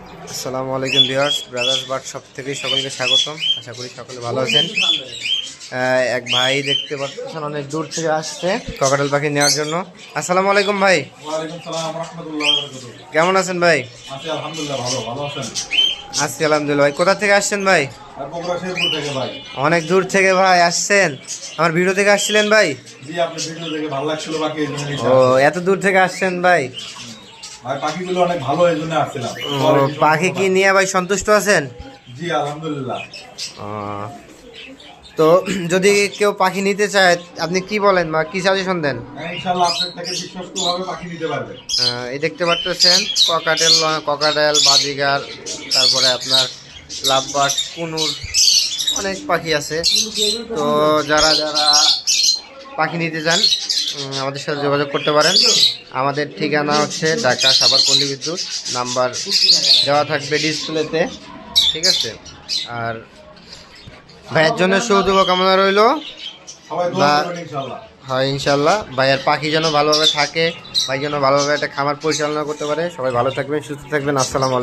আসসালামু আলাইকুম viewers, brothers bird shop থেকে সকলকে স্বাগতম। আশা করি সকলে ভালো আছেন। এক ভাই দেখতে পাচ্ছেন অনেক দূর থেকে আসছে ককাটেল পাখি নেওয়ার জন্য। আসসালামু আলাইকুম ভাই। ওয়ালাইকুম সালাম রাহমাতুল্লাহি ওয়া বারাকাতুহু। কেমন আছেন ভাই? আছি আলহামদুলিল্লাহ, ভালো আছেন? আছি আলহামদুলিল্লাহ। ভাই কোথা থেকে আসছেন ভাই? আর বগুড়া শেরপুর থেকে ভাই। অনেক দূর থেকে ভাই আসছেন, আমার ভিডিও থেকে আসছিলেন ভাই? জি, আপনার ভিডিও দেখে ভালো লাগছিল বাকি এই জন্য ও, এত দূর থেকে আসছেন ভাই? ভাই পাখিগুলো অনেক ভালো এই জন্য আসছিলাম। ও, পাখি কি নিয়ে ভাই সন্তুষ্ট আছেন? জি আলহামদুলিল্লাহ। ও, তো যদি কেউ পাখি নিতে চায় আপনি কি বলেন বা কি সাজেশন দেন? হ্যাঁ, ইনশাআল্লাহ আপনার থেকে বিশ্বস্তভাবে পাখি নিতে পারবে। এই দেখতে পাচ্ছেন ককাটেল বাজিগার, তারপরে আপনার লাভবার্ড, কুনুর, অনেক পাখি আছে। তো যারা যারা পাখি নিতে চান আমাদের সাথে যোগাযোগ করতে পারেন। আমাদের ঠিকানা হচ্ছে ঢাকা সাভার পল্লী বিদ্যুৎ, নাম্বার দেওয়া থাকবে ডিসপ্লেতে, ঠিক আছে? আর ভাইয়ের জন্য শুভকামনা রইল। সবাই দোয়া করবেন ইনশাআল্লাহ। হয় ইনশাল্লাহ, ভাইয়ের পাখি যেন ভালোভাবে থাকে, ভাই যেন ভালোভাবে একটা খামার পরিচালনা করতে পারে। সবাই ভালো থাকবেন, সুস্থ থাকবেন। আসসালামু আলাইকুম।